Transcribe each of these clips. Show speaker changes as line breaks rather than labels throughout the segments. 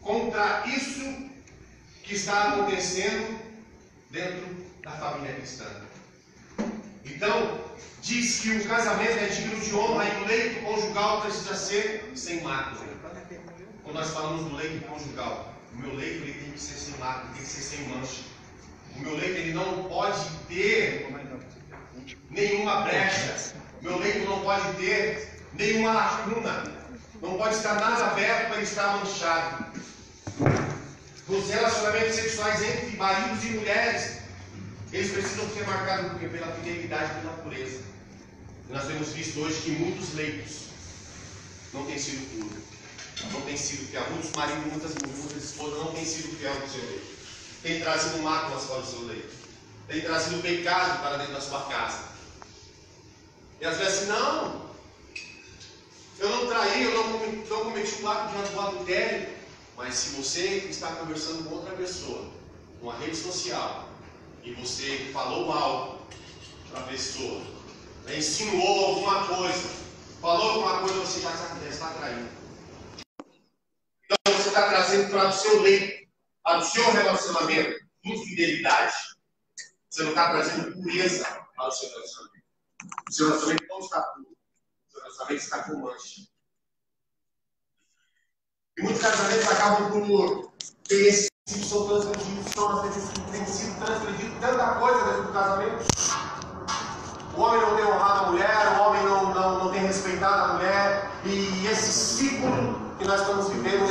contra isso que está acontecendo dentro da família cristã. Então, diz que o casamento é digno de honra e o leito conjugal precisa ser sem mácula. Quando nós falamos do leito conjugal, o meu leito ele tem que ser sem mácula, tem que ser sem mancha. O meu leito ele não pode ter nenhuma brecha. O meu leito não pode ter nenhuma lacuna. Não pode estar nada aberto para ele estar manchado. Os relacionamentos sexuais entre maridos e mulheres, eles precisam ser marcados pela fidelidade e pela pureza. E nós temos visto hoje que muitos leitos não têm sido puros, não têm sido fiel. Muitos maridos, muitas esposas não têm sido fiel no seu leito. Tem trazido máculas para o seu leito. Tem trazido pecado para dentro da sua casa. E às vezes, não, eu não traí, eu não cometi o ato de adultério. Mas se você está conversando com outra pessoa, numa rede social, e você falou mal para a pessoa, insinuou alguma coisa, falou alguma coisa, você já está traindo. Então você está trazendo para o seu leito, para o seu relacionamento, infidelidade. Você não está trazendo pureza para o seu relacionamento. O seu relacionamento não está puro. O seu relacionamento está com mancha. E muitos casamentos acabam por ter esse são transgredidos, tem sido transgredido tanta coisa dentro do casamento. O homem não tem honrado a mulher, o homem não tem respeitado a mulher, e esse ciclo que nós estamos vivendo,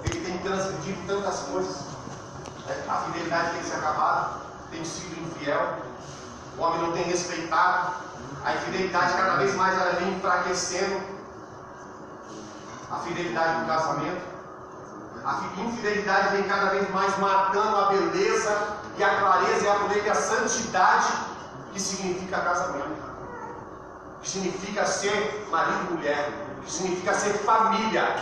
ele tem transgredido tantas coisas. A fidelidade tem se acabado, tem sido infiel, o homem não tem respeitado, a infidelidade cada vez mais ela vem enfraquecendo a fidelidade do casamento. A infidelidade vem cada vez mais matando a beleza e a clareza e a pureza e a santidade que significa casamento, que significa ser marido e mulher, que significa ser família.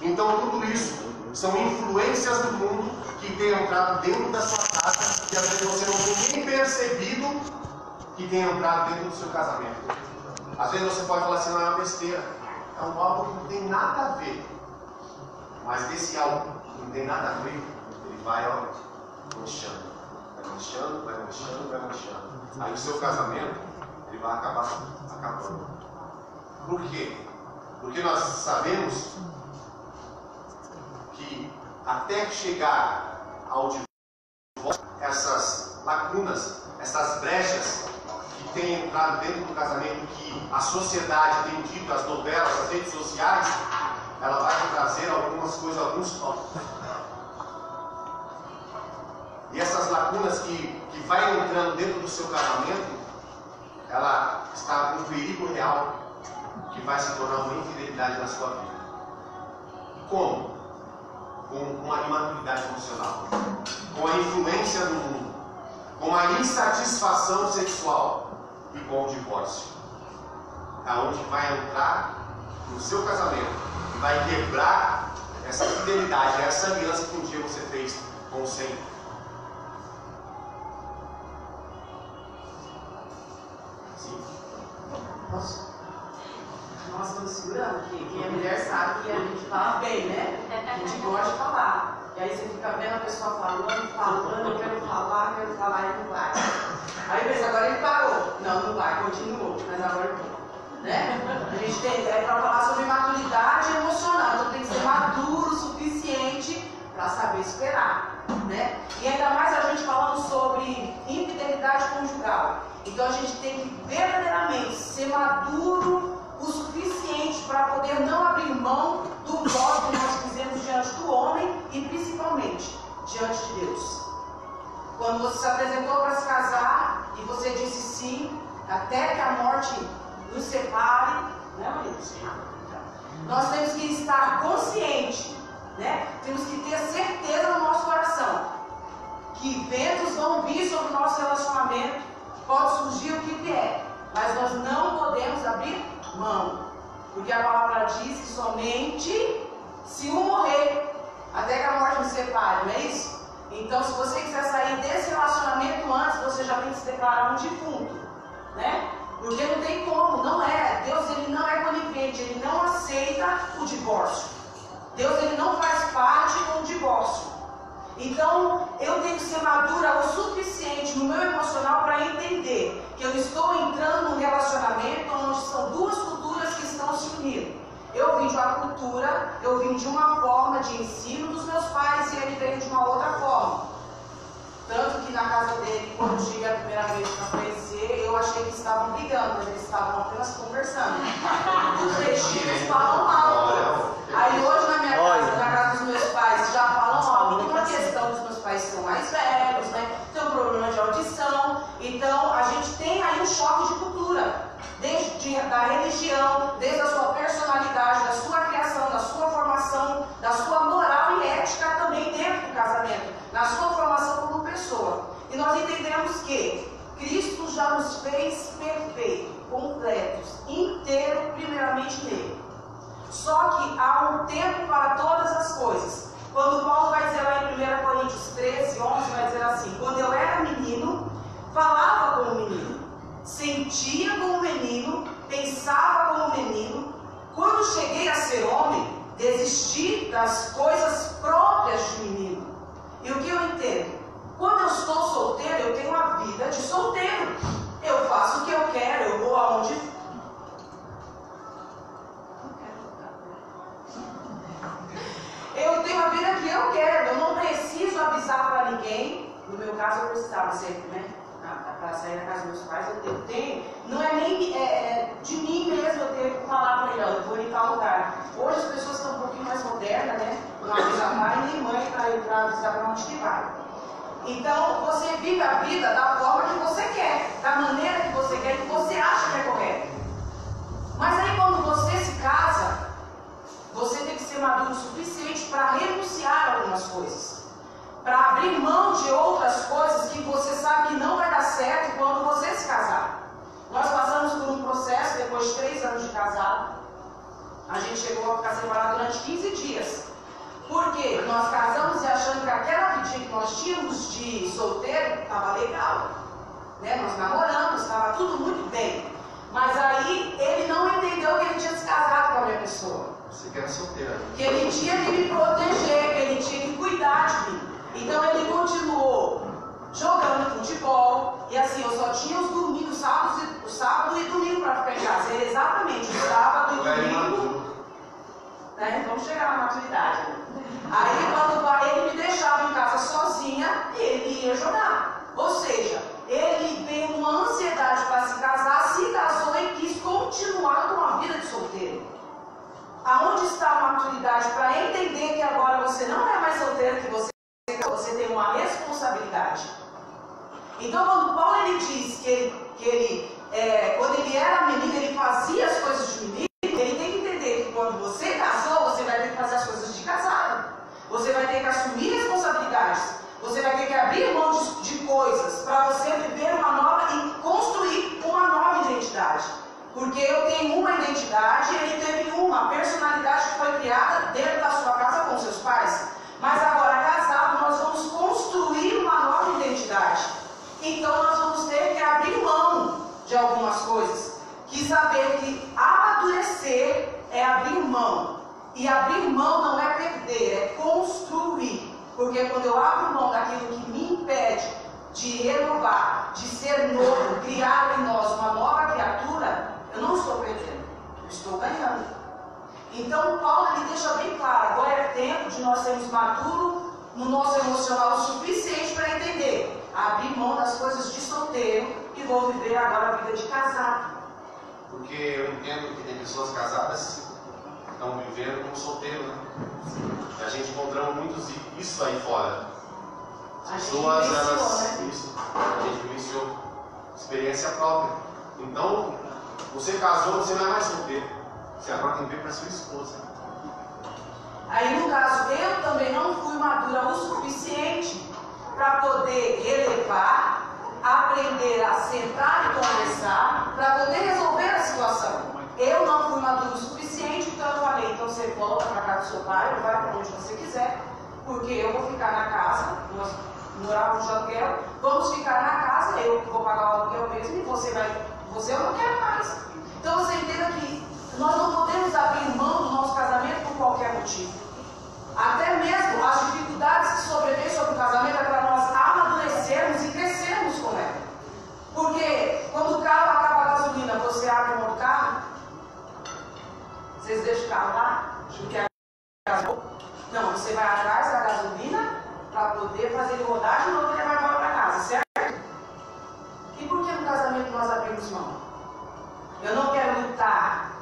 Então tudo isso são influências do mundo que têm entrado dentro da sua casa e às vezes você não tem nem percebido que tem entrado dentro do seu casamento. Às vezes você pode falar assim, não é uma besteira. É um algo que não tem nada a ver. Mas desse algo que não tem nada a ver, ele vai, manchando. Vai manchando, vai manchando, vai manchando. Aí o seu casamento, ele vai acabar acabando. Por quê? Porque nós sabemos que até chegar ao divórcio, essas lacunas, essas brechas que têm entrado dentro do casamento, que a sociedade tem dito, as novelas, as redes sociais, ela vai trazer algumas coisas, alguns tópicos. E essas lacunas que vai entrando dentro do seu casamento, ela está com um perigo real que vai se tornar uma infidelidade na sua vida. Como? Com a imaturidade emocional, com a influência do mundo, com a insatisfação sexual e com o divórcio. Aonde vai entrar no seu casamento e vai quebrar essa fidelidade, essa aliança que um dia você fez com o Senhor. Sim?
Nós estamos segurando, que quem é mulher sabe que a gente fala bem, né? A gente gosta de falar. E aí você fica vendo a pessoa falando, eu quero falar e não vai. Aí pensa, agora ele parou. Não vai, continuou, mas agora não. Né? A gente tem para falar sobre maturidade emocional, então tem que ser maduro o suficiente para saber esperar, né? E ainda mais a gente falando sobre infidelidade conjugal. Então a gente tem que verdadeiramente ser maduro o suficiente para poder não abrir mão do voto que nós fizemos diante do homem e principalmente diante de Deus. Quando você se apresentou para se casar e você disse sim, até que a morte nos separe, né, marido? Nós temos que estar consciente, né? Temos que ter certeza no nosso coração que ventos vão vir sobre o nosso relacionamento, pode surgir o que vier, mas nós não podemos abrir mão, porque a palavra diz que somente se um morrer, até que a morte nos separe, não é isso? Então, se você quiser sair desse relacionamento antes, você já tem que se declarar um defunto, né? Porque não tem como, não é. Deus, ele não é conivente, ele não aceita o divórcio. Deus ele não faz parte com o divórcio. Então, eu tenho que ser madura o suficiente no meu emocional para entender que eu estou entrando num relacionamento onde são duas culturas que estão se unindo. Eu vim de uma cultura, eu vim de uma forma de ensino dos meus pais e ele veio de uma outra forma. Tanto que na casa dele, quando eu cheguei a primeira vez para conhecer, eu achei que estavam brigando, mas eles estavam apenas conversando. Os regimes falam alto. Aí hoje na minha casa, na casa dos meus pais, já falam alto. Tem uma questão dos meus pais são mais velhos, né? Tem um problema de audição. Então a gente tem aí um choque de cultura. Desde da religião, desde a sua personalidade, da sua criação, da sua formação, da sua moral e ética também dentro do casamento, na sua formação como pessoa. E nós entendemos que Cristo já nos fez perfeitos, completos, inteiros, primeiramente nele. Só que há um tempo para todas as coisas. Quando Paulo vai dizer lá em 1 Coríntios 13, 11, vai dizer assim: quando eu era menino, falava como menino, sentia como menino, pensava como menino. Quando cheguei a ser homem, desisti das coisas próprias de menino. E o que eu entendo? Quando eu estou solteiro, eu tenho uma vida de solteiro. Eu faço o que eu quero, eu vou aonde. Eu tenho a vida que eu quero, eu não preciso avisar para ninguém. No meu caso, eu precisava sempre, né? Para sair da casa dos meus pais, eu tenho, não é nem de mim mesmo eu tenho que falar para ele, eu vou em tal lugar. Hoje as pessoas estão um pouquinho mais modernas, né? Não avisa pai nem mãe para avisar para onde que vai. Então, você vive a vida da forma que você quer, da maneira que você quer, que você acha que é correto. Mas aí quando você se casa, você tem que ser maduro o suficiente para renunciar a algumas coisas. Para abrir mão de outras coisas que você sabe que não vai dar certo quando você se casar. Nós passamos por um processo, depois de 3 anos de casado, a gente chegou a ficar separado durante 15 dias. Por quê? Nós casamos e achando que aquela vidinha que nós tínhamos de solteiro estava legal. Né? Nós namoramos, estava tudo muito bem. Mas aí ele não entendeu que ele tinha se casado com a minha pessoa.
Você que era solteira.
Que ele tinha que me proteger, que ele tinha que cuidar de mim. Então ele continuou jogando futebol, e assim, eu só tinha os domingos, sábado e domingo para ficar em casa. Era exatamente o sábado e domingo. Né? Vamos chegar na maturidade. Aí quando ele me deixava em casa sozinha, ele ia jogar. Ou seja, ele veio uma ansiedade para se casar, se casou e quis continuar com a vida de solteiro. Aonde está a maturidade para entender que agora você não é mais solteiro, que você tem uma responsabilidade. Então, quando Paulo ele diz quando ele era menino, ele fazia as coisas de menino, ele tem que entender que quando você casou, você vai ter que fazer as coisas de casado. Você vai ter que assumir responsabilidades. Você vai ter que abrir mão de coisas para você viver uma nova e construir uma nova identidade. Porque eu tenho uma identidade, ele teve uma personalidade que foi criada dentro da sua casa com seus pais. Mas agora, casado, nós vamos construir uma nova identidade. Então, nós vamos ter que abrir mão de algumas coisas. Que saber que amadurecer é abrir mão. E abrir mão não é perder, é construir. Porque quando eu abro mão daquilo que me impede de renovar, de ser novo, criar em nós uma nova criatura, eu não estou perdendo, eu estou ganhando. Então Paulo ele deixa bem claro, agora é tempo de nós sermos maduros no nosso emocional o suficiente para entender, abrir mão das coisas de solteiro e vou viver agora a vida de casado.
Porque eu entendo que tem pessoas casadas que estão vivendo como solteiro, né? E a gente encontramos muitos isso aí fora. As pessoas, isso, a gente vivenciou experiência própria. Então, você casou, você não é mais solteiro. Você agora tem que ver para sua esposa.
Aí no caso, eu também não fui madura o suficiente para poder relevar, aprender a sentar e conversar, para poder resolver a situação. Eu não fui maduro o suficiente, então eu falei, então você volta para casa do seu pai, ou vai para onde você quiser, porque eu vou ficar na casa, nós morávamos de aluguel, vamos ficar na casa, eu vou pagar o aluguel mesmo, e você eu não quero mais. Então você entenda que nós não podemos abrir mão do nosso casamento por qualquer motivo. lá, porque não, você vai atrás da gasolina para poder fazer ele rodar de novo e levar embora para casa, certo? E por que no casamento nós abrimos mão? Eu não quero lutar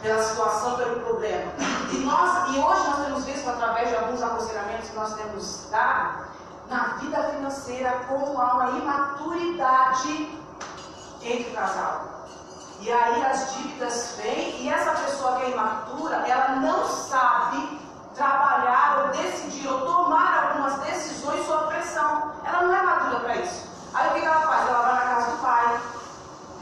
pela situação, pelo problema. E hoje nós temos visto, através de alguns aconselhamentos que nós temos dado, na vida financeira, como há uma imaturidade entre o casal. E aí as dívidas vêm, e essa pessoa que é imatura, ela não sabe trabalhar ou decidir ou tomar algumas decisões sob pressão. Ela não é madura para isso. Aí o que ela faz? Ela vai na casa do pai,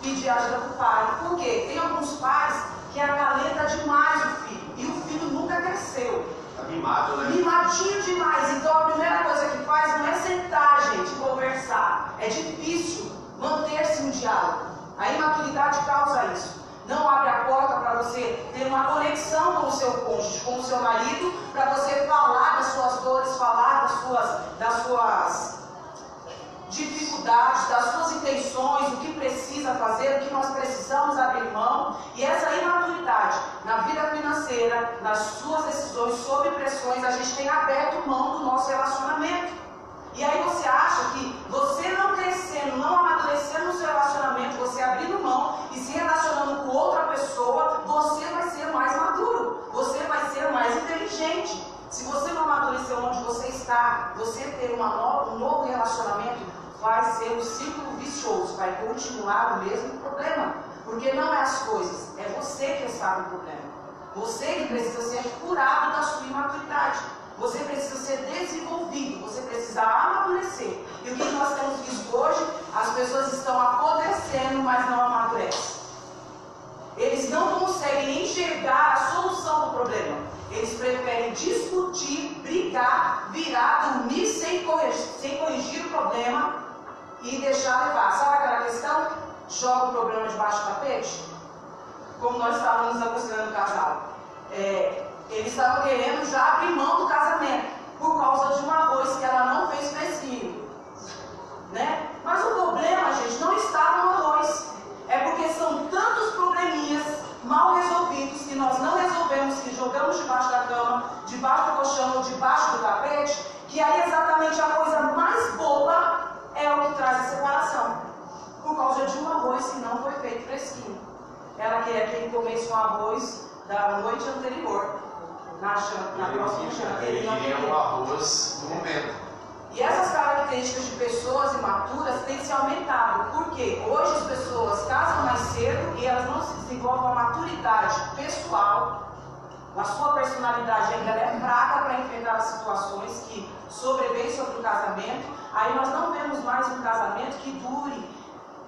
pedir ajuda para o pai. Por quê? Tem alguns pais que acalenta demais o filho, e o filho nunca cresceu.
Tá mimado, né?
Mimadinho demais. Então a primeira coisa que faz não é sentar, gente, e conversar. É difícil manter-se no diálogo. A imaturidade causa isso. Não abre a porta para você ter uma conexão com o seu cônjuge, com o seu marido, para você falar das suas dores, falar das suas dificuldades, das suas intenções, o que precisa fazer, o que nós precisamos abrir mão. E essa imaturidade na vida financeira, nas suas decisões, sob pressões, a gente tem aberto mão do nosso relacionamento. E aí você acha que você não crescendo, não amadurecendo no seu relacionamento, você abrindo mão e se relacionando com outra pessoa, você vai ser mais maduro, você vai ser mais inteligente. Se você não amadureceu onde você está, você ter um novo relacionamento vai ser um círculo vicioso, vai continuar o mesmo problema. Porque não é as coisas, é você que está no problema. Você que precisa ser curado da sua imaturidade. Você precisa ser desenvolvido, você precisa amadurecer. E o que nós temos visto hoje? As pessoas estão apodrecendo, mas não amadurecem. Eles não conseguem enxergar a solução do problema. Eles preferem discutir, brigar, virar, dormir sem corrigir o problema e deixar levar. Sabe aquela questão? Joga o problema debaixo do tapete? Como nós estávamos aconselhando o casal. Eles estavam querendo já abrir mão do casamento por causa de um arroz que ela não fez fresquinho, né? Mas o problema, gente, não está no arroz. É porque são tantos probleminhas mal resolvidos que nós não resolvemos, que jogamos debaixo da cama, debaixo do colchão ou debaixo do tapete, que aí exatamente a coisa mais boba é o que traz a separação. Por causa de um arroz que não foi feito fresquinho. Ela queria que ele comesse um arroz da noite anterior. Na próxima janta.
Ele queria um arroz no momento.
E essas características de pessoas imaturas têm se aumentado. Por quê? Hoje as pessoas casam mais cedo e elas não se desenvolvem a maturidade pessoal. A sua personalidade ainda é fraca para enfrentar as situações que sobrevêm sobre o casamento. Aí nós não vemos mais um casamento que dure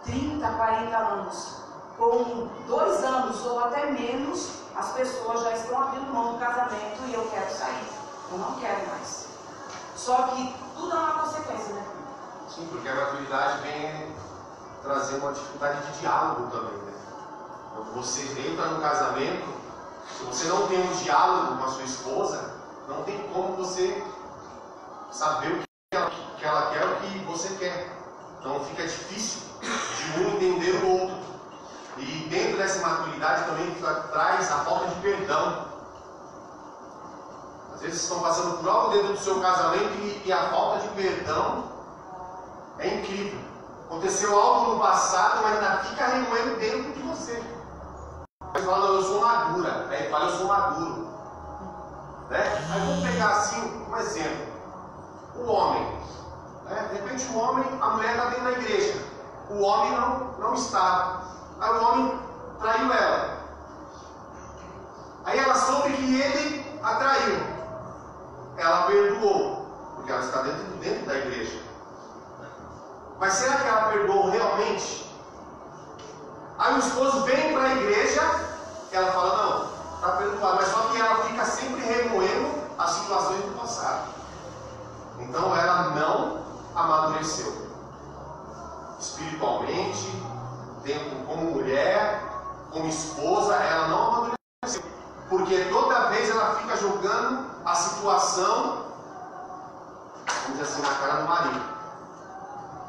30, 40 anos. Com 2 anos ou até menos, as pessoas já estão abrindo mão do casamento e eu quero sair. Eu não quero mais. Só que tudo é uma consequência, né?
Sim, porque a maturidade vem trazer uma dificuldade de diálogo também, né? Quando você entra no casamento, se você não tem um diálogo com a sua esposa, não tem como você saber o que ela quer, o que você quer. Então fica difícil de um entender o outro. E dentro dessa maturidade também traz a falta de perdão. Às vezes estão passando por algo dentro do seu casamento e a falta de perdão é incrível. Aconteceu algo no passado, mas ainda fica remoendo dentro de você. Aí fala, eu sou madura. Aí fala, eu sou maduro. Né? Aí vamos pegar assim um exemplo. O homem. Né? De repente o homem, a mulher está dentro da igreja. O homem não está. Aí o homem traiu ela. Aí ela soube que ele a traiu. Ela perdoou, porque ela está dentro da igreja. Mas será que ela perdoou realmente? Aí o esposo vem para a igreja, ela fala, não, está perdoado. Mas só que ela fica sempre remoendo as situações do passado. Então ela não amadureceu. Espiritualmente, como mulher, como esposa, ela não amadureceu. Porque toda vez ela fica jogando a situação, vamos dizer assim, na cara do marido.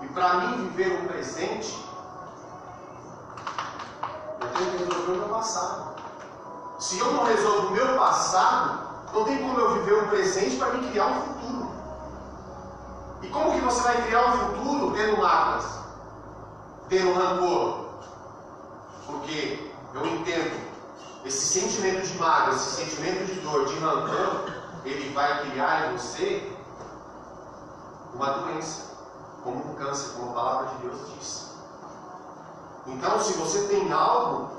E para mim viver o presente, eu tenho que resolver o meu passado. Se eu não resolvo o meu passado, não tem como eu viver um presente para me criar um futuro. E como que você vai criar um futuro tendo mágoas, tendo rancor? Porque eu entendo, esse sentimento de mágoa, esse sentimento de dor, de rancor, ele vai criar em você uma doença, como um câncer, como a palavra de Deus diz. Então, se você tem algo,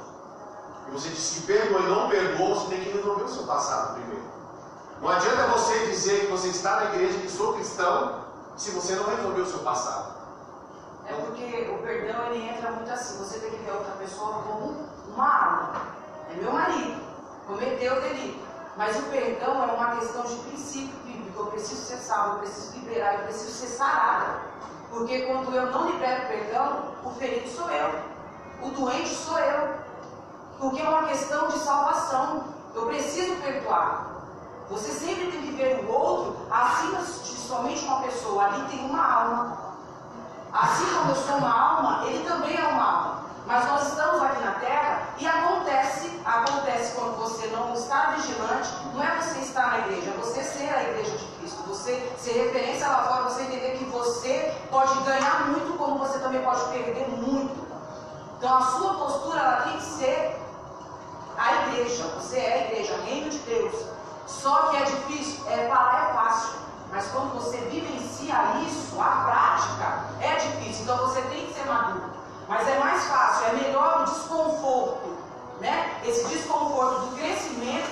e você diz que perdoa e não perdoa, você tem que resolver o seu passado primeiro. Não adianta você dizer que você está na igreja, que sou cristão, se você não resolver o seu passado.
É porque o perdão, ele entra muito assim, você tem que ver outra pessoa como uma alma. É meu marido, cometeu o delito. Mas o perdão é uma questão de princípio bíblico. Eu preciso ser salvo, eu preciso liberar, eu preciso ser sarada. Porque quando eu não libero perdão, o ferido sou eu. O doente sou eu. Porque é uma questão de salvação. Eu preciso perdoar. Você sempre tem que ver o outro acima de somente uma pessoa. Ali tem uma alma. Assim como eu sou uma alma, ele também é uma alma. Mas nós estamos aqui na Terra e acontece quando você não está vigilante, não é você estar na igreja, é você ser a igreja de Cristo, você ser referência lá fora, você entender que você pode ganhar muito, como você também pode perder muito. Então a sua postura, ela tem que ser a igreja, você é a igreja, reino de Deus. Só que é difícil, falar é fácil, mas quando você vivencia isso, a prática é difícil, então você tem que ser maduro. Mas é mais fácil, é melhor o desconforto, né? Esse desconforto do crescimento,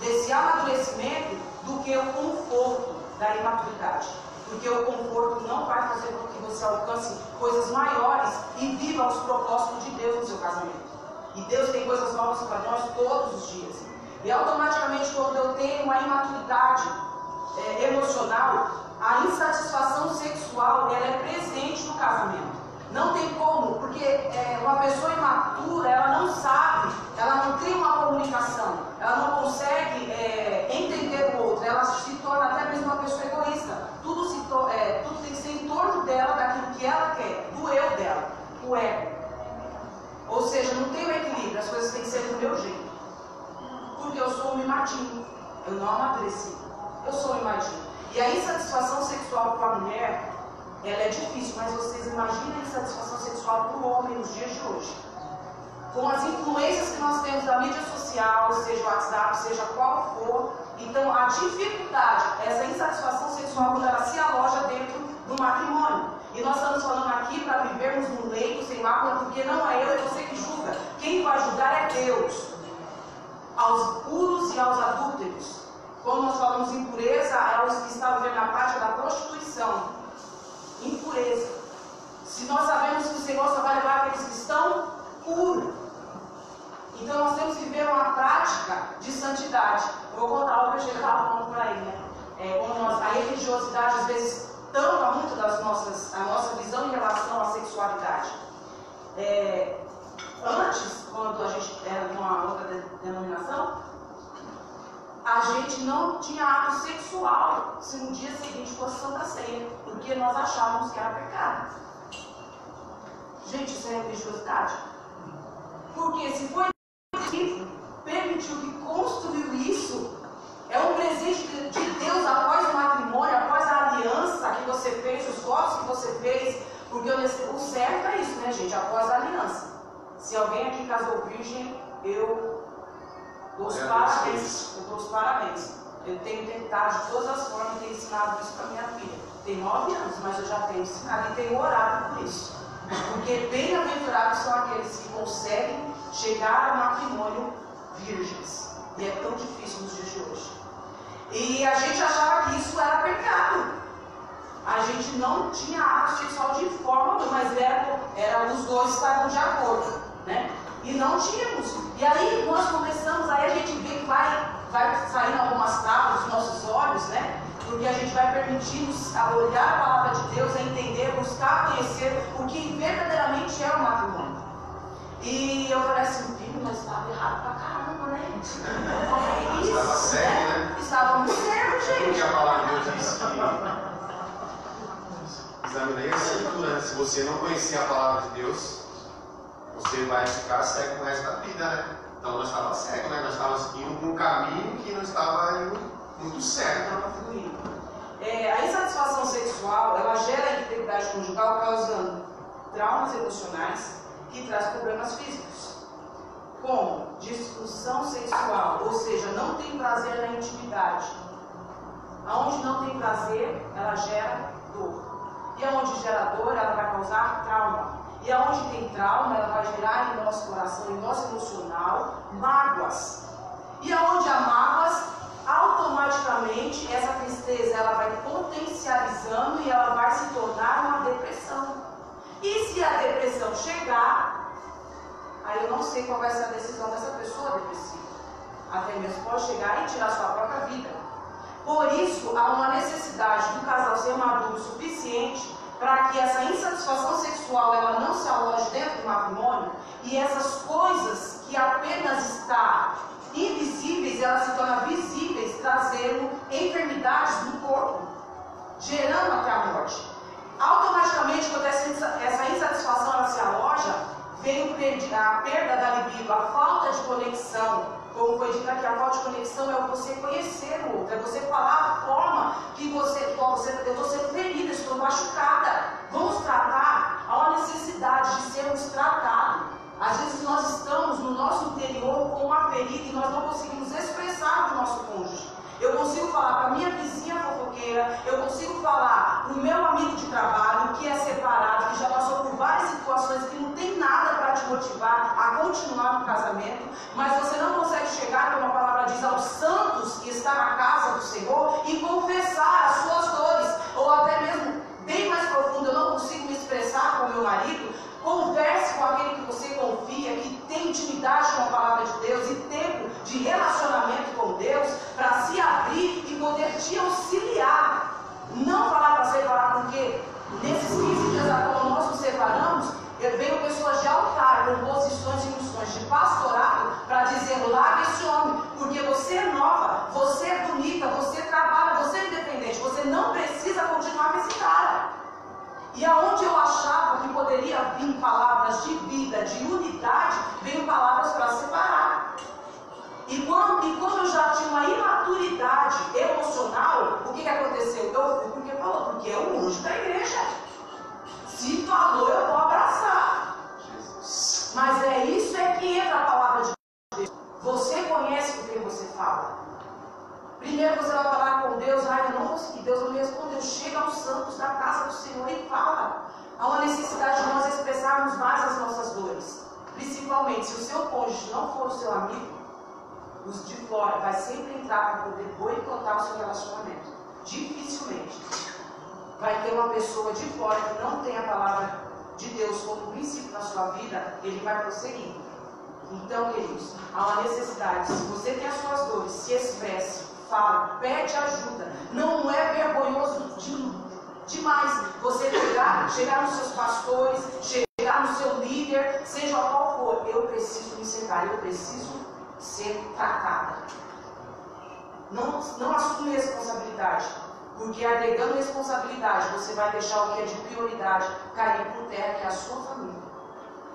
desse amadurecimento, do que o conforto da imaturidade. Porque o conforto não vai fazer com que você alcance coisas maiores e viva os propósitos de Deus no seu casamento. E Deus tem coisas novas para nós todos os dias. E automaticamente, quando eu tenho uma imaturidade emocional, a insatisfação sexual, ela é presente no casamento. Não tem como, porque uma pessoa imatura, ela não sabe, ela não tem uma comunicação, ela não consegue entender o outro, ela se torna até mesmo uma pessoa egoísta. Tudo tem que ser em torno dela, daquilo que ela quer, do eu dela, o ego. Ou seja, não tem o equilíbrio, as coisas têm que ser do meu jeito. Porque eu sou um mimadinho, eu não amadureci, eu sou um mimadinho. E a insatisfação sexual para a mulher, ela é difícil, mas vocês imaginam a insatisfação sexual para o homem nos dias de hoje. Com as influências que nós temos da mídia social, seja o WhatsApp, seja qual for, então a dificuldade, essa insatisfação sexual, quando ela se aloja dentro do matrimônio. E nós estamos falando aqui para vivermos num leito sem mácula, porque não é eu e você que julga. Quem vai julgar é Deus. Aos puros e aos adúlteros. Quando nós falamos impureza, é os que estão vivendo na prática da prostituição. Impureza. Se nós sabemos que o Senhor só vai levar aqueles que estão puros. Então nós temos que viver uma prática de santidade. Eu vou contar algo que eu estava falando por aí, né? A religiosidade às vezes tampa muito a nossa visão em relação à sexualidade. Antes, quando a gente era de uma outra denominação, a gente não tinha ato sexual se no dia seguinte fosse Santa Ceia, porque nós achávamos que era pecado. Gente, isso é religiosidade. Porque se foi que permitiu, que construiu isso, é um presente de Deus após o matrimônio, após a aliança que você fez, os votos que você fez, porque o certo é isso, né, gente? Após a aliança. Se alguém aqui casou virgem, eu dou os parabéns. Eu dou os parabéns. Eu tenho tentado de todas as formas, tenho ensinado isso para minha filha. Tem 9 anos, mas eu já tenho ensinado e tenho orado por isso. Porque bem-aventurados são aqueles que conseguem chegar ao matrimônio virgens. E é tão difícil nos dias de hoje. E a gente achava que isso era pecado. A gente não tinha ato sexual de forma alguma, mas os dois estavam de acordo, né? E não tínhamos. E aí nós começamos, aí a gente vê que vai saindo algumas travas dos nossos olhos, né? Porque a gente vai permitir-nos olhar a palavra de Deus, a entender, buscar conhecer o que verdadeiramente é o matrimônio. E eu falei assim, filho, nós estávamos errados pra caramba, né? É isso,
estava sério, né?
Estávamos certos, gente.
Porque a palavra de Deus diz que examinei a escritura, né? Se você não conhecer a palavra de Deus, você vai ficar cego com o resto da vida, né? Então nós estávamos cegos, né? Nós estávamos indo por um caminho que não estava indo muito certo.
Estava fluindo. A insatisfação sexual, ela gera a integridade conjugal causando traumas emocionais que traz problemas físicos, como disfunção sexual, ou seja, não tem prazer na intimidade. Aonde não tem prazer, ela gera dor. E aonde gera dor, ela vai causar trauma. E aonde tem trauma, ela vai gerar em nosso coração, em nosso emocional, mágoas. E aonde há mágoas, automaticamente essa tristeza ela vai potencializando e ela vai se tornar uma depressão. E se a depressão chegar, aí eu não sei qual vai ser a decisão dessa pessoa depressiva. Até mesmo pode chegar e tirar sua própria vida. Por isso, há uma necessidade do casal ser maduro o suficiente para que essa insatisfação sexual ela não se aloje dentro do matrimônio e essas coisas que apenas estão invisíveis, elas se tornam visíveis, trazendo enfermidades no corpo, gerando até a morte. Automaticamente, quando essa insatisfação ela se aloja, vem a perda da libido, a falta de conexão. Como foi dito aqui, a falta de conexão é você conhecer o outro, é você falar a forma que eu estou sendo ferida, estou machucada. Vamos tratar, há uma necessidade de sermos tratados. Às vezes nós estamos no nosso interior com uma ferida e nós não conseguimos expressar para o nosso cônjuge. Eu consigo falar para a minha vizinha fofoqueira, eu consigo falar para o meu amigo de trabalho que é separado, que já passou por várias situações que não tem nada para te motivar a continuar no casamento, mas você não consegue chegar, como a palavra diz, aos santos que está na casa do Senhor e confessar as suas dores, ou até mesmo bem mais profundo, eu não consigo me expressar com o meu marido. Converse com aquele que você confia, que tem intimidade com a palavra de Deus e tempo de relacionamento com Deus para se abrir e poder te auxiliar. Não falar para separar, porque nesses 15 dias agora nós nos separamos, veio pessoas de altar, com posições e funções de pastorado para dizer: larga esse homem, porque você é nova, você é bonita, você trabalha, você é independente, você não precisa continuar com esse cara. E aonde eu achava que poderia vir palavras de vida, de unidade, veio palavras para separar. E como eu já tinha uma imaturidade emocional, o que aconteceu? Eu fui porque falou, porque é o anjo da igreja. Se falou, eu vou abraçar. Mas é isso que entra a palavra de Deus. Você conhece com quem você fala. Primeiro você vai falar com Deus, eu não consegui, Deus não me respondeu. Chega aos santos da casa do Senhor e fala. Há uma necessidade de nós expressarmos mais as nossas dores. Principalmente, se o seu cônjuge não for o seu amigo, os de fora vai sempre entrar para poder boicotar o seu relacionamento. Dificilmente vai ter uma pessoa de fora que não tem a palavra de Deus como princípio na sua vida, ele vai prosseguir. Então, queridos, há uma necessidade. Se você tem as suas dores, se expresse. Fala, pede ajuda. Não é vergonhoso demais você chegar nos seus pastores, chegar no seu líder, seja qual for. Eu preciso me secar, eu preciso ser tratada. Não assume responsabilidade, porque agregando responsabilidade, você vai deixar o que é de prioridade cair por terra, que é a sua família.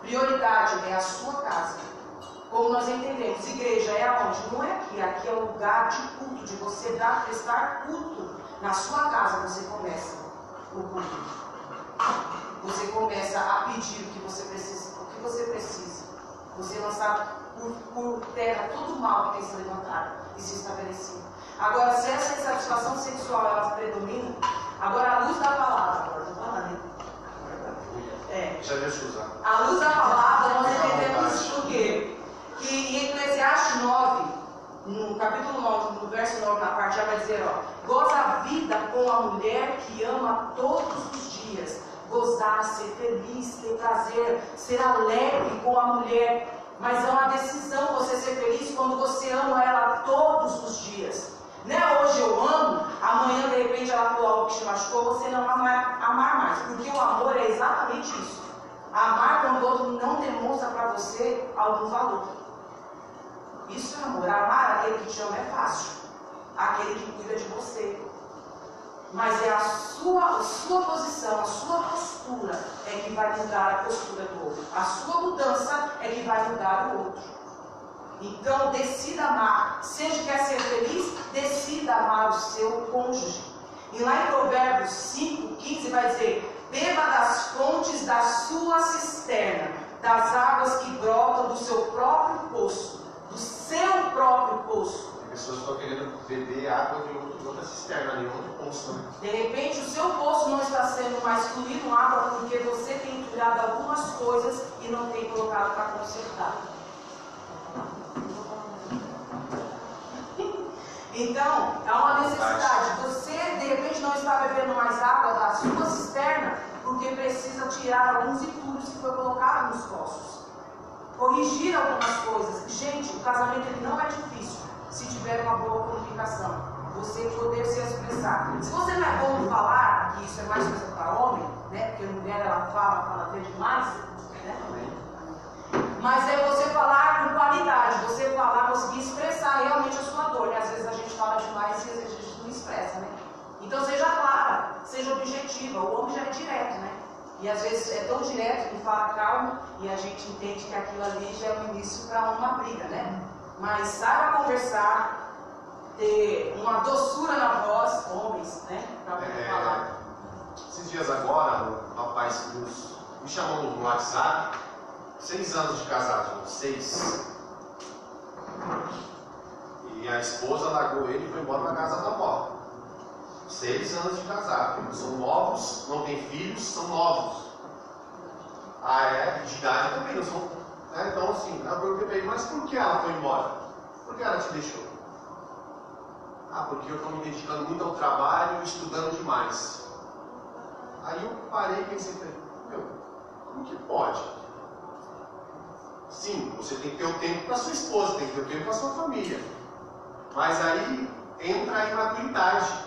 Prioridade é a sua casa. Como nós entendemos, igreja é aonde? Não é aqui, aqui é o lugar de culto, de você prestar culto. Na sua casa você começa o culto. Você começa a pedir o que você precisa. Você lançar por terra todo o mal que tem se levantado e se estabelecido. Agora, se essa insatisfação sexual ela predomina, agora a luz da palavra, agora estou falando,
Já deixa eu usar.
A luz da palavra, nós entendemos o quê? Que em Eclesiastes 9, no capítulo 9, no verso 9, na parte já vai dizer, goza a vida com a mulher que ama todos os dias. Gozar, ser feliz, ter prazer, ser alegre com a mulher. Mas é uma decisão você ser feliz quando você ama ela todos os dias. Não é hoje eu amo, amanhã de repente ela falou algo que te machucou, você não vai amar mais. Porque o amor é exatamente isso. Amar quando o outro não demonstra para você algum valor. Isso é amor. Amar aquele que te ama é fácil. Aquele que cuida de você. Mas é a sua posição, a sua postura é que vai mudar a postura do outro. A sua mudança é que vai mudar o outro. Então, decida amar. Seja quer ser feliz, decida amar o seu cônjuge. E lá em Provérbios 5:15 vai dizer: beba das fontes da sua cisterna, das águas que brotam do seu próprio poço. Do seu próprio poço.
As pessoas estão querendo beber água de outra cisterna, de outro poço. Né?
De repente, o seu poço não está sendo mais fluido água porque você tem entulhado algumas coisas e não tem colocado para consertar. Então, há uma necessidade. Você, de repente, não está bebendo mais água da sua cisterna porque precisa tirar alguns entulhos que foi colocado nos poços. Corrigir algumas coisas. Gente, o casamento ele não é difícil se tiver uma boa comunicação. Você poder se expressar. Se você não é bom em falar, que isso é mais coisa para homem, né? Porque a mulher ela fala até demais, né? Mas é você falar com qualidade, você falar, conseguir expressar realmente a sua dor, né? Às vezes a gente fala demais e às vezes a gente não expressa, né? Então seja clara, seja objetiva. O homem já é direto, né? E às vezes é tão direto que fala calma e a gente entende que aquilo ali já é o início para uma briga, né? Mas saiba conversar, ter uma doçura na voz, homens, né? Para falar.
Esses dias agora, um rapaz me chamou no WhatsApp, 6 anos de casado, 6. E a esposa largou ele e foi embora para casa da avó. 6 anos de casado. São novos, não têm filhos, são novos. De idade também, não são. Né? Então, assim, eu perguntei para ele, mas por que ela foi embora? Por que ela te deixou? Porque eu estou me dedicando muito ao trabalho e estudando demais. Aí eu parei e pensei, como que pode? Sim, você tem que ter o tempo para sua esposa, tem que ter o tempo para sua família. Mas aí entra a imaturidade.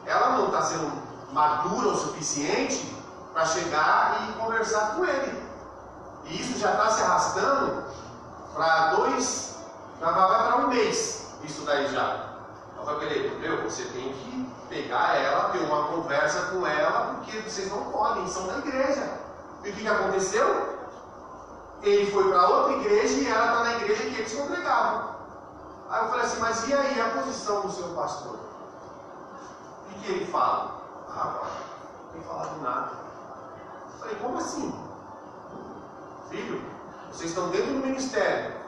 Ela não está sendo madura o suficiente para chegar e conversar com ele. E isso já está se arrastando para vai para um mês. Isso daí já. Eu falei, você tem que pegar ela, ter uma conversa com ela, porque vocês não podem, são da igreja. E o que aconteceu? Ele foi para outra igreja e ela está na igreja que eles congregavam. Aí eu falei assim, mas e aí a posição do seu pastor? O que ele fala? Não tem falado nada. Eu falei, como assim? Filho, vocês estão dentro do ministério.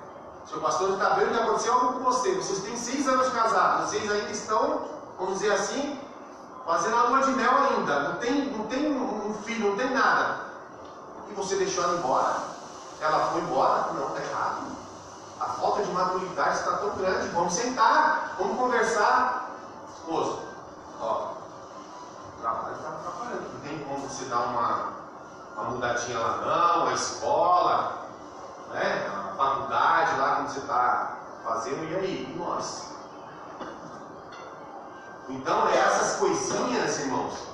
Seu pastor está vendo que aconteceu algo com você. Vocês têm 6 anos de casado. Vocês ainda estão, vamos dizer assim, fazendo a lua de mel ainda. Não tem um filho, não tem nada. E você deixou ela embora? Ela foi embora? Não, está errado. A falta de maturidade está tão grande. Vamos sentar, vamos conversar. Esposa, o trabalho está atrapalhando. Não tem como você dar uma mudadinha lá não, a escola, né? A faculdade lá como você está fazendo, e aí? E nós? Então essas coisinhas, irmãos,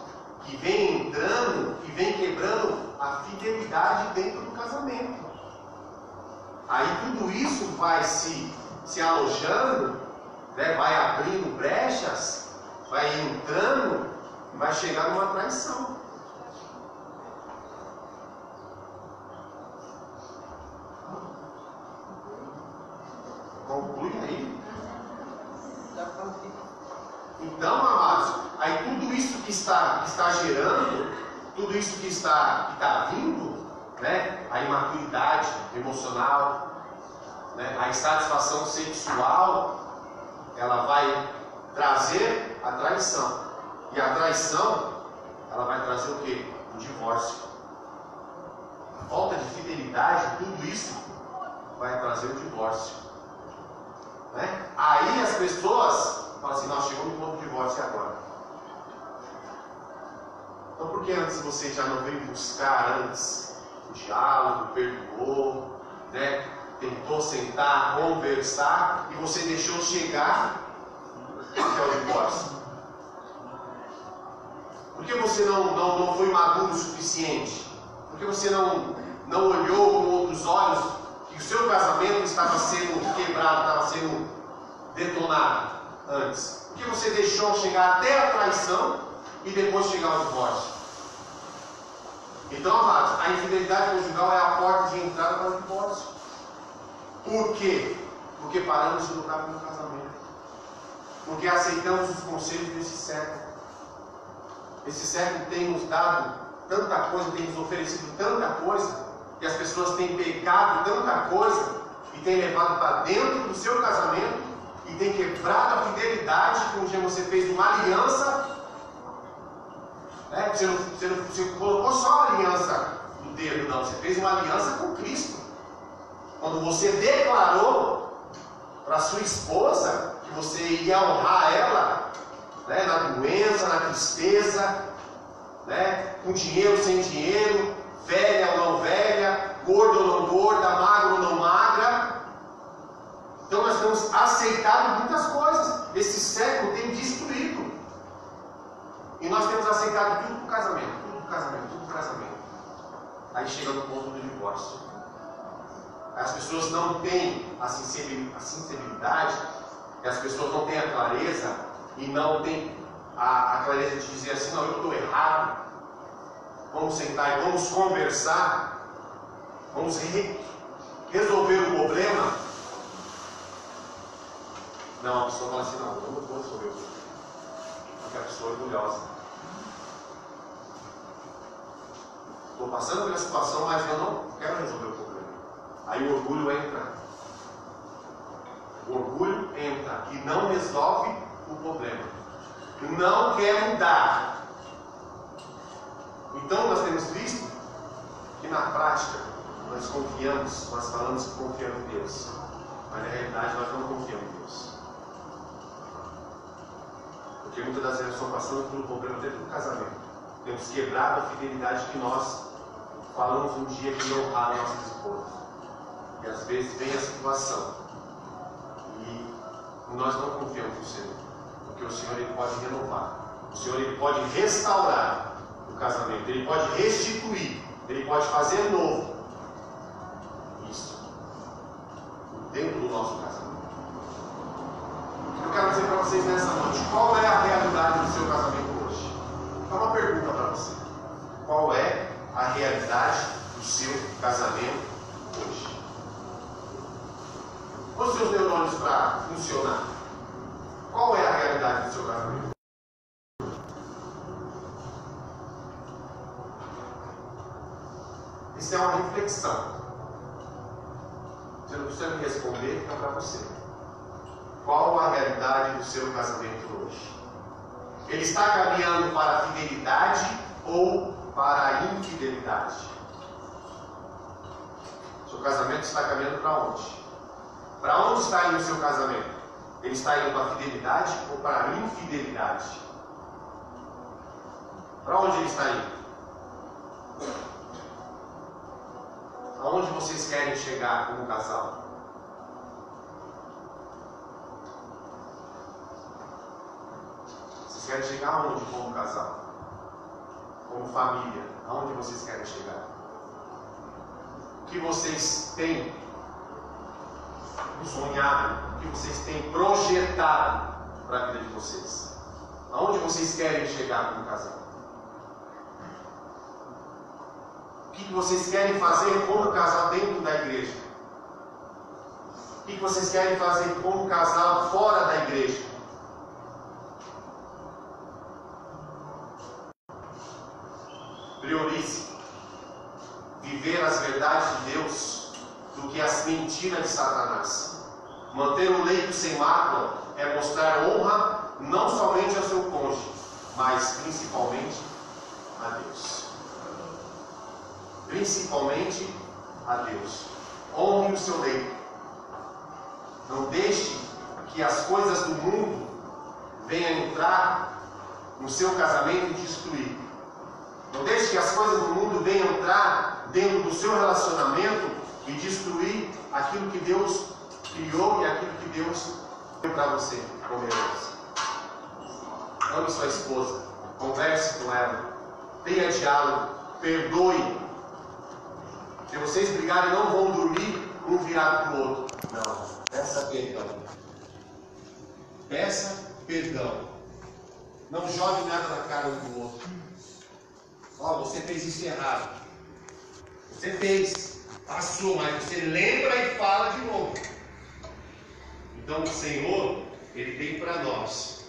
que vem entrando, que vem quebrando a fidelidade dentro do casamento. Aí tudo isso vai se alojando, né? Vai abrindo brechas, vai entrando e vai chegar numa traição. Conclui aí. Então, amados, aí tudo isso que está gerando, tudo isso que está vindo, né? A imaturidade emocional, né? A insatisfação sexual, ela vai trazer a traição. E a traição, ela vai trazer o quê? O divórcio. A falta de fidelidade, tudo isso vai trazer o divórcio. Né? Aí as pessoas falam assim, nós chegamos no ponto de divórcio agora. Então por que antes você já não veio buscar antes o diálogo, perdoou, né? Tentou sentar, conversar e você deixou chegar até o divórcio? Por que você não foi maduro o suficiente? Por que você não olhou com outros olhos que o seu casamento estava sendo quebrado, estava sendo detonado antes? Por que você deixou chegar até a traição e depois chegar ao divórcio? Então, amados, a infidelidade conjugal é a porta de entrada para o divórcio. Por quê? Porque paramos de lutar pelo casamento. Porque aceitamos os conselhos desse século. Esse século tem nos dado tanta coisa, tem nos oferecido tanta coisa, que as pessoas têm pecado tanta coisa e têm levado para dentro do seu casamento e têm quebrado a fidelidade com quem você fez uma aliança. Você não colocou só a aliança no dedo, não. Você fez uma aliança com Cristo. Quando você declarou para sua esposa que você ia honrar ela, na doença, na tristeza, com dinheiro, sem dinheiro, velha ou não velha, gordo ou não gorda, magro ou não magra. Então nós temos aceitado muitas coisas. Esse século tem destruído. E nós temos aceitado tudo para o casamento, tudo para o casamento, tudo para o casamento. Aí chega no ponto do divórcio. As pessoas não têm a sinceridade, as pessoas não têm a clareza e não têm a clareza de dizer assim, não, eu estou errado. Vamos sentar e vamos conversar, vamos resolver o problema. Não, a pessoa fala assim, não, eu não vou resolver o problema. Porque a pessoa é orgulhosa. Estou passando pela situação, mas eu não quero resolver o problema. Aí o orgulho entra. O orgulho entra e não resolve o problema. Não quer mudar. Então nós temos visto que na prática nós confiamos, nós falamos que confiamos em Deus. Mas na realidade nós não confiamos em Deus. Porque muitas das vezes estamos passando por um problema dentro do casamento. Temos quebrado a fidelidade que nós falamos um dia que não honrar nossas esposas. E às vezes vem a situação e nós não confiamos no Senhor. Porque o Senhor ele pode renovar. O Senhor ele pode restaurar o casamento. Ele pode restituir. Ele pode fazer novo. Isso. Dentro do nosso casamento. Eu quero dizer para vocês nessa noite, qual é a realidade do seu casamento hoje? É uma pergunta para você. Qual é a realidade do seu casamento hoje? Os seus neurônios para funcionar. Qual é a realidade do seu casamento? Isso é uma reflexão. Você não precisa me responder, é para você. Qual a realidade do seu casamento hoje? Ele está caminhando para a fidelidade ou para a infidelidade? Seu casamento está caminhando para onde? Para onde está indo o seu casamento? Ele está indo para a fidelidade ou para a infidelidade? Para onde ele está indo? Aonde vocês querem chegar como casal? Vocês querem chegar aonde como casal? Como família? Aonde vocês querem chegar? O que vocês têm sonhado? O que vocês têm projetado para a vida de vocês? Aonde vocês querem chegar como casal? O que vocês querem fazer como casal dentro da igreja? O que vocês querem fazer como casal fora da igreja? Priorize viver as verdades de Deus do que as mentiras de Satanás. Manter um leito sem mácula é mostrar honra não somente ao seu cônjuge, mas principalmente a Deus. Principalmente a Deus. Honre o seu leito. Não deixe que as coisas do mundo venham entrar no seu casamento e destruir. Não deixe que as coisas do mundo venham entrar dentro do seu relacionamento e destruir aquilo que Deus criou e aquilo que Deus deu para você como herança. Ame sua esposa, converse com ela, tenha diálogo, perdoe. Se vocês brigarem, não vão dormir um virado para o outro. Não, peça perdão. Peça perdão. Não jogue nada na cara um do outro. Ó, você fez isso errado. Você fez. Passou, mas você lembra e fala de novo. Então o Senhor, Ele tem para nós,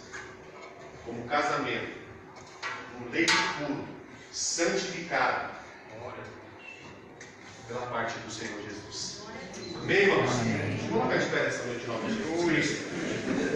como casamento, um leito puro, santificado, pela parte do Senhor Jesus. Amém, irmãos? Vamos ficar de pé nessa noite em nome de Jesus Cristo.